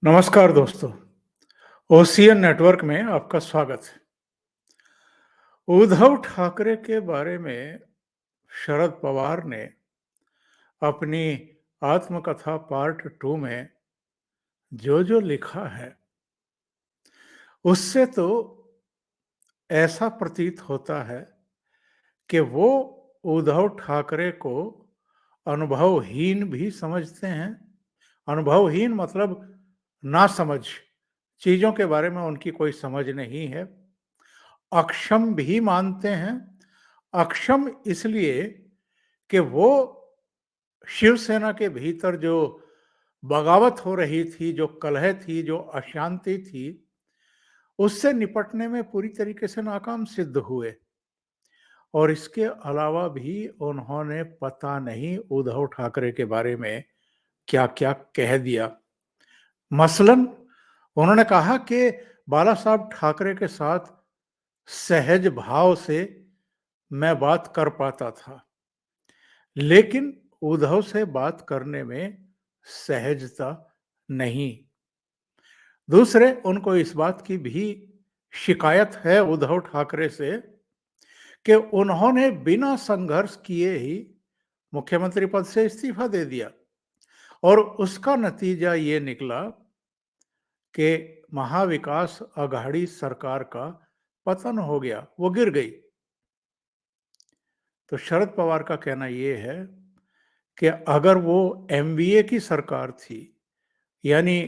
नमस्कार दोस्तों, ocean network में आपका स्वागत है। उद्धव ठाकरे के बारे में शरद पवार ने अपनी आत्मकथा पार्ट 2 में जो लिखा है, उससे तो ऐसा प्रतीत होता है कि वो उद्धव ठाकरे को अनुभवहीन भी समझते हैं। अनुभवहीन मतलब नासमझ, चीज़ों के बारे में उनकी कोई समझ नहीं है। अक्षम भी मानते हैं। अक्षम इसलिए कि वो शिवसेना के भीतर जो बगावत हो रही थी, जो कलह थी, जो अशांति थी, उससे निपटने में पूरी तरीके से नाकाम सिद्ध हुए। और इसके अलावा भी उन्होंने पता नहीं उद्धव ठाकरे के बारे में क्या-क्या कह दिया। मसलन उन्होंने कहा कि बाला साहब ठाकरे के साथ सहज भाव से मैं बात कर पाता था, लेकिन उद्धव से बात करने में सहजता नहीं। दूसरे, उनको इस बात की भी शिकायत है उद्धव ठाकरे से कि उन्होंने बिना संघर्ष किए ही मुख्यमंत्री पद से इस्तीफा दे दिया और उसका नतीजा ये निकला कि महाविकास अघाड़ी सरकार का पतन हो गया, वो गिर गई। तो शरद पवार का कहना ये है कि अगर वो एमवीए की सरकार थी, यानी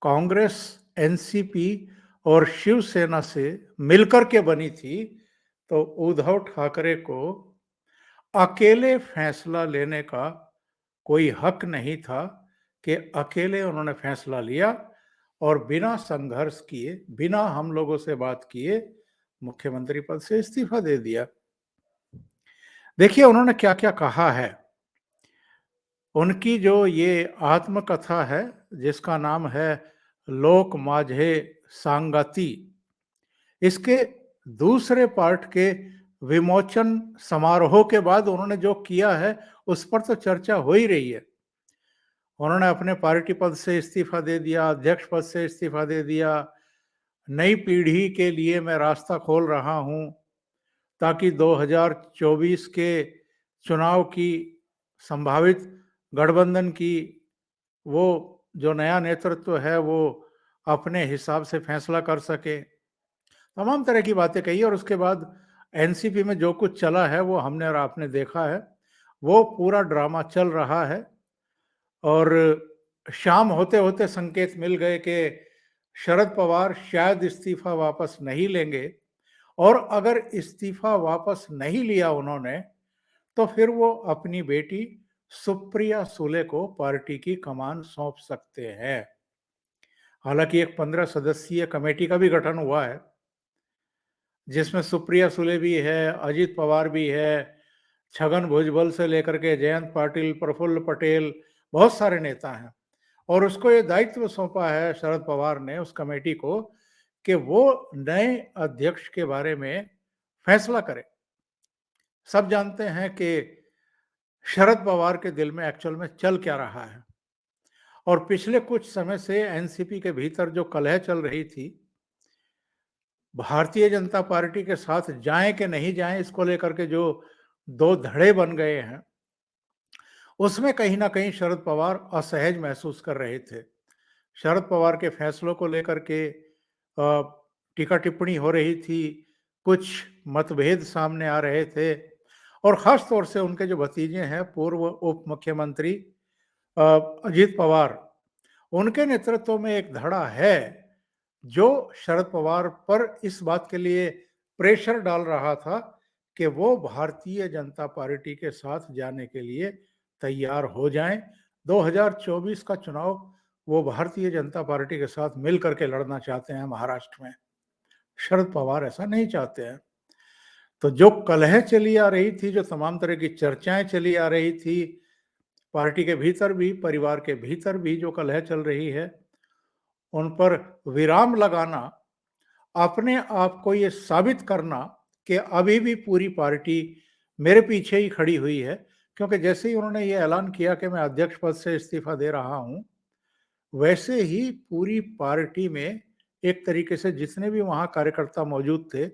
कांग्रेस, एनसीपी और शिवसेना से मिलकर के बनी थी, तो उद्धव ठाकरे को अकेले फैसला लेने का कोई हक नहीं था कि अकेले उन्होंने फैसला लिया और बिना संघर्ष किए, बिना हम लोगों से बात किए मुख्यमंत्री पद से इस्तीफा दे दिया। देखिए उन्होंने क्या-क्या कहा है। उनकी जो ये आत्मकथा है, जिसका नाम है लोक माझे सांगति, इसके दूसरे पार्ट के विमोचन समारोह के बाद उन्होंने जो किया है, उस पर तो चर्चा हो ही रही है। उन्होंने अपने पार्टी पद से इस्तीफा दे दिया, अध्यक्ष पद से इस्तीफा दे दिया। नई पीढ़ी के लिए मैं रास्ता खोल रहा हूं ताकि 2024 के चुनाव की संभावित गठबंधन की वो जो नया नेतृत्व है वो अपने हिसाब से फैसला कर सके। तमाम तरह की बातें कही और उसके बाद एनसीपी में जो कुछ चला है वो हमने और आपने देखा है। वो पूरा ड्रामा चल रहा है और शाम होते-होते संकेत मिल गए कि शरद पवार शायद इस्तीफा वापस नहीं लेंगे और अगर इस्तीफा वापस नहीं लिया उन्होंने, तो फिर वो अपनी बेटी सुप्रिया सुले को पार्टी की कमान सौंप सकते हैं। हालांकि एक 15 सदस्यीय कमेटी का भी गठन हुआ है, जिसमें सुप्रिया सुले भी है, अजित पवार भी है, छगन भुजबल से लेकर के जयंत पाटिल, प्रफुल्ल पटेल, बहुत सारे नेता हैं। और उसको ये दायित्व सौंपा है शरद पवार ने उस कमेटी को कि वो नए अध्यक्ष के बारे में फैसला करे। सब जानते हैं कि शरद पवार के दिल में एक्चुअल में चल क्या रहा है और पिछले कुछ समय से एनसीपी के भीतर जो कलह चल रही थी, भारतीय जनता पार्टी के साथ जाएं कि नहीं जाएं, इसको लेकर के जो दो धड़े बन गए हैं, उसमें कहीं ना कहीं शरद पवार असहज महसूस कर रहे थे। शरद पवार के फैसलों को लेकर के टीका टिप्पणी हो रही थी, कुछ मतभेद सामने आ रहे थे और खास तौर से उनके जो भतीजे हैं पूर्व उप मुख्यमंत्री अजीत पवार, उनके नेतृत्व में एक धड़ा है जो शरद पवार पर इस बात के लिए प्रेशर डाल रहा था कि वो भारतीय जनता पार्टी के साथ जाने के लिए तैयार हो जाएं। 2024 का चुनाव वो भारतीय जनता पार्टी के साथ मिल करके लड़ना चाहते हैं महाराष्ट्र में। शरद पवार ऐसा नहीं चाहते हैं। तो जो कलह चली आ रही थी, जो तमाम तरह की चर्चाएं चली आ रही थी, पार्टी के भीतर भी, परिवार के भीतर भी जो कलह चल रही है, उन पर विराम लगाना, अपने आप को ये साबित करना कि अभी भी पूरी पार्टी मेरे पीछे ही खड़ी हुई है। क्योंकि जैसे ही उन्होंने ये ऐलान किया कि मैं अध्यक्ष पद से इस्तीफा दे रहा हूं, वैसे ही पूरी पार्टी में एक तरीके से जितने भी वहाँ कार्यकर्ता मौजूद थे,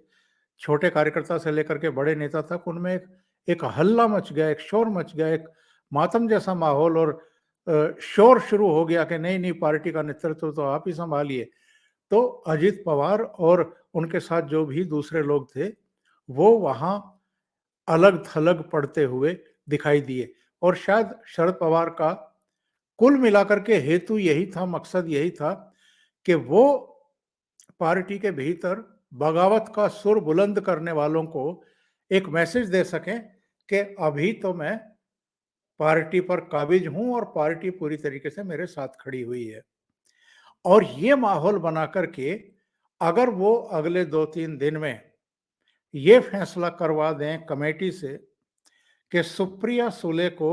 छोटे कार्यकर्ता से लेकर के बड़े नेता तक, उनमें एक हल्ला मच गया, एक शोर मच गया, एक मातम जैसा माहौल, और शोर शुरू हो गया कि नहीं, नहीं, पार्टी का नेतृत्व तो आप ही सँभालिए। तो अजित पवार और उनके साथ जो भी दूसरे लोग थे, वो वहाँ अलग-थलग पड़ते हुए दिखाई दिए, और शायद शरद पवार का कुल मिलाकर के हेतु यही था, मकसद यही था कि वो पार्टी के भीतर बगावत का सुर बुलंद करने वालों को एक मैसेज दे सकें कि अभी तो मैं पार्टी पर काबिज हूं और पार्टी पूरी तरीके से मेरे साथ खड़ी हुई है। और ये माहौल बना करके अगर वो अगले 2-3 दिन में ये फैसला करवा दें कमेटी से कि सुप्रिया सुले को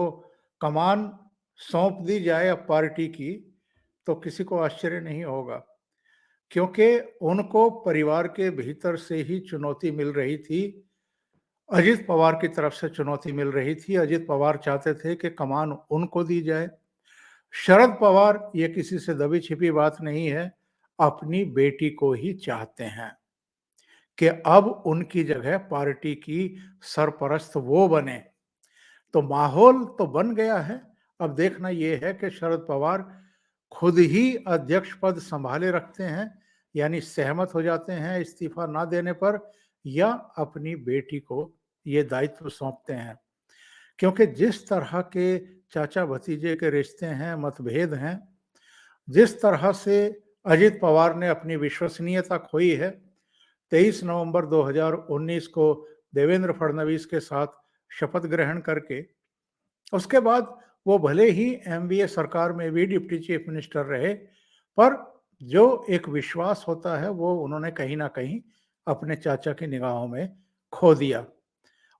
कमान सौंप दी जाए अब पार्टी की, तो किसी को आश्चर्य नहीं होगा, क्योंकि उनको परिवार के भीतर से ही चुनौती मिल रही थी, अजित पवार की तरफ से चुनौती मिल रही थी। अजित पवार चाहते थे कि कमान उनको दी जाए। शरद पवार, ये किसी से दबी छिपी बात नहीं है, अपनी बेटी को ही चाहते हैं कि अब उनकी जगह पार्टी की सरपरस्त वो बने। तो माहौल तो बन गया है। अब देखना ये है कि शरद पवार खुद ही अध्यक्ष पद संभाले रखते हैं, यानी सहमत हो जाते हैं इस्तीफा ना देने पर, या अपनी बेटी को ये दायित्व सौंपते हैं। क्योंकि जिस तरह के चाचा भतीजे के रिश्ते हैं, मतभेद हैं, जिस तरह से अजित पवार ने अपनी विश्वसनीयता खोई है, 23 नवंबर 2019 को देवेंद्र फडणवीस के साथ शपथ ग्रहण करके, उसके बाद वो भले ही एमवीए सरकार में भी डिप्टी चीफ मिनिस्टर रहे, पर जो एक विश्वास होता है वो उन्होंने कहीं ना कहीं अपने चाचा की निगाहों में खो दिया।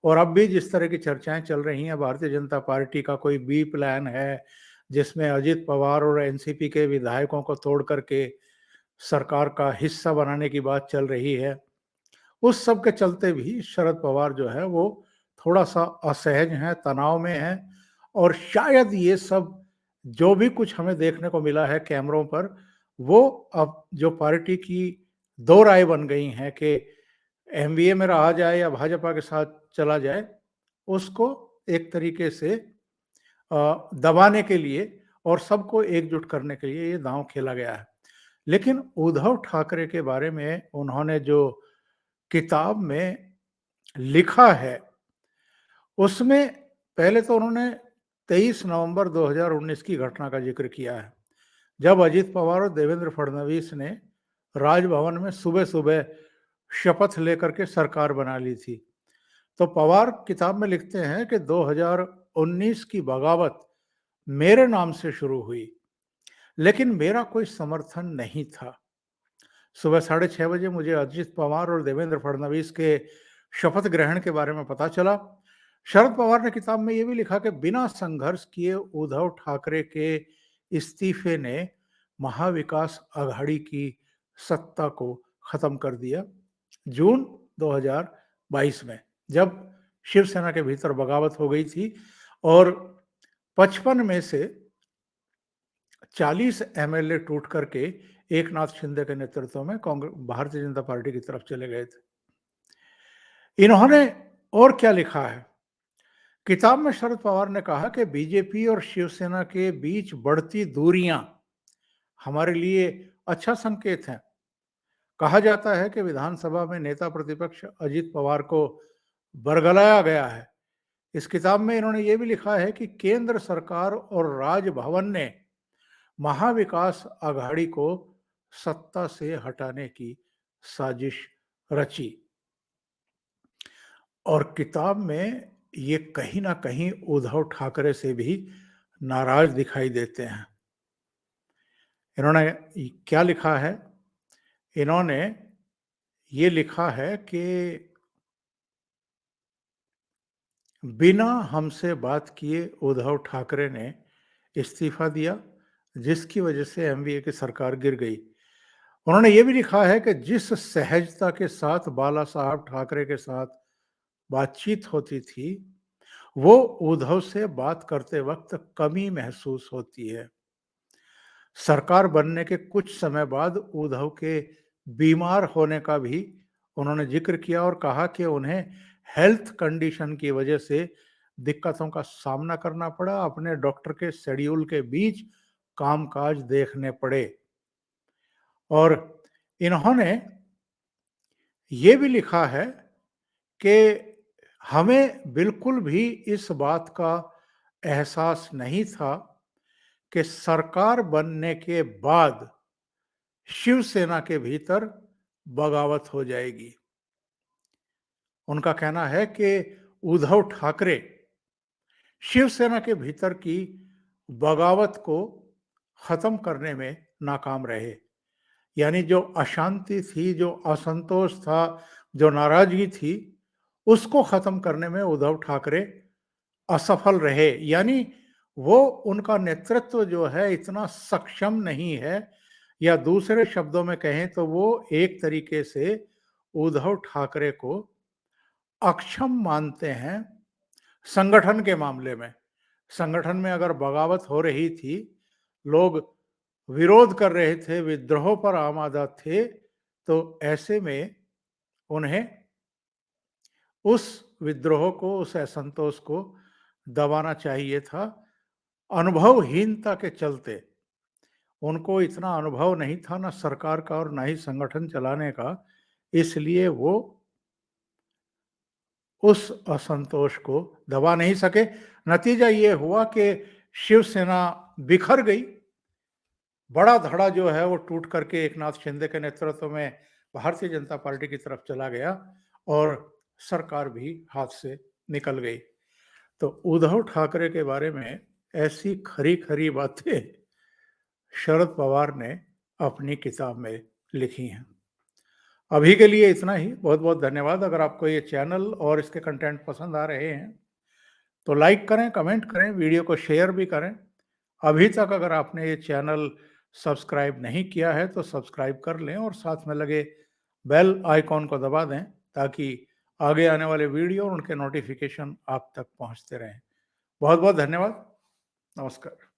और अब भी जिस तरह की चर्चाएं चल रही हैं, भारतीय जनता पार्टी का कोई बी प्लान है जिसमें अजित पवार और एनसीपी के विधायकों को तोड़ करके सरकार का हिस्सा बनाने की बात चल रही है, उस सब के चलते भी शरद पवार जो है वो थोड़ा-सा असहज हैं, तनाव में हैं, और शायद ये सब जो भी कुछ हमें देखने को मिला है कैमरों पर, वो अब जो पार्टी की 2 राय बन गई हैं कि एमवीए में रहा जाए या भाजपा के साथ चला जाए, उसको एक तरीके से दबाने के लिए और सबको एकजुट करने के लिए ये दांव खेला गया है। लेकिन उद्धव ठाकरे के बारे में उन्होंने जो किताब में लिखा है, उसमें पहले तो उन्होंने 23 नवंबर 2019 की घटना का जिक्र किया है, जब अजित पवार और देवेंद्र फडणवीस ने राजभवन में सुबह-सुबह शपथ लेकर के सरकार बना ली थी। तो पवार किताब में लिखते हैं कि 2019 की बगावत मेरे नाम से शुरू हुई, लेकिन मेरा कोई समर्थन नहीं था। सुबह 6:30 बजे मुझे अजित पवार और देवेंद्र फडणवीस के शपथ ग्रहण के बारे में पता चला। शरद पवार ने किताब में ये भी लिखा कि बिना संघर्ष किए उद्धव ठाकरे के इस्तीफे ने महाविकास अघाड़ी की सत्ता को खत्म कर दिया। जून 2022 में, जब शिवसेना के भीतर बगावत हो गई थी और 55 में से 40 एमएलए टूट करके एकनाथ शिंदे के नेतृत्व में कांग्रेस भारतीय जनता पार्टी की तरफ चले गए थे। इन्होंने और क्या लिखा है? किताब में शरद पवार ने कहा कि बीजेपी और शिवसेना के बीच बढ़ती दूरियां हमारे लिए अच्छा संकेत है। कहा जाता है कि विधानसभा में नेता प्रतिपक्ष अजित पवार को बरगलाया गया है। इस किताब में इन्होंने ये भी लिखा है कि केंद्र सरकार और राजभवन ने महाविकास अघाड़ी को सत्ता से हटाने की साजिश रची, और किताब में ये कहीं ना कहीं उद्धव ठाकरे से भी नाराज दिखाई देते हैं। इन्होंने क्या लिखा है? इन्होंने ये लिखा है कि बिना हमसे बात किए उद्धव ठाकरे ने इस्तीफा दिया, जिसकी वजह से एमवीए की सरकार गिर गई। उन्होंने ये भी लिखा है कि जिस सहजता के साथ बाला साहब ठाकरे के साथ बातचीत होती थी, वो उद्धव से बात करते वक्त कमी महसूस होती है। सरकार बनने के कुछ समय बाद उद्धव के बीमार होने का भी उन्होंने जिक्र किया और कहा कि उन्हें हेल्थ कंडीशन की वजह से दिक्कतों का सामना करना पड़ा, अपने डॉक्टर के शेड्यूल के बीच कामकाज देखने पड़े। और इन्होंने ये भी लिखा है कि हमें बिल्कुल भी इस बात का एहसास नहीं था कि सरकार बनने के बाद शिवसेना के भीतर बगावत हो जाएगी। उनका कहना है कि उद्धव ठाकरे शिवसेना के भीतर की बगावत को खत्म करने में नाकाम रहे। यानी जो अशांति थी, जो असंतोष था, जो नाराजगी थी, उसको खत्म करने में उद्धव ठाकरे असफल रहे। यानी वो उनका नेतृत्व जो है इतना सक्षम नहीं है, या दूसरे शब्दों में कहें तो वो एक तरीके से उद्धव ठाकरे को अक्षम मानते हैं संगठन के मामले में। संगठन में अगर बगावत हो रही थी, लोग विरोध कर रहे थे, विद्रोह पर आमादा थे, तो ऐसे में उन्हें उस विद्रोह को, उस असंतोष को दबाना चाहिए था। अनुभवहीनता के चलते उनको इतना अनुभव नहीं था, ना सरकार का और ना ही संगठन चलाने का, इसलिए वो उस असंतोष को दबा नहीं सके। नतीजा ये हुआ कि शिवसेना बिखर गई। बड़ा धड़ा जो है वो टूट करके एकनाथ शिंदे के नेतृत्व में भारतीय जनता पार्टी की तरफ चला गया और सरकार भी हाथ से निकल गई। तो उद्धव ठाकरे के बारे में ऐसी खरी-खरी बातें शरद पवार ने अपनी किताब में लिखी हैं। अभी के लिए इतना ही। बहुत-बहुत धन्यवाद। अगर आपको ये चैनल और इसके कंटेंट पसंद आ रहे हैं, तो लाइक करें, कमेंट करें, वीडियो को शेयर भी करें। अभी तक अगर आपने ये चैनल सब्सक्राइब नहीं किया है, तो सब्सक्राइब कर लें और साथ में लगे बेल आइकॉन को दबा दें, ताकि आगे आने वाले वीडियो और उनके नोटिफिकेशन आप तक पहुंचते रहें। बहुत-बहुत धन्यवाद। नमस्कार।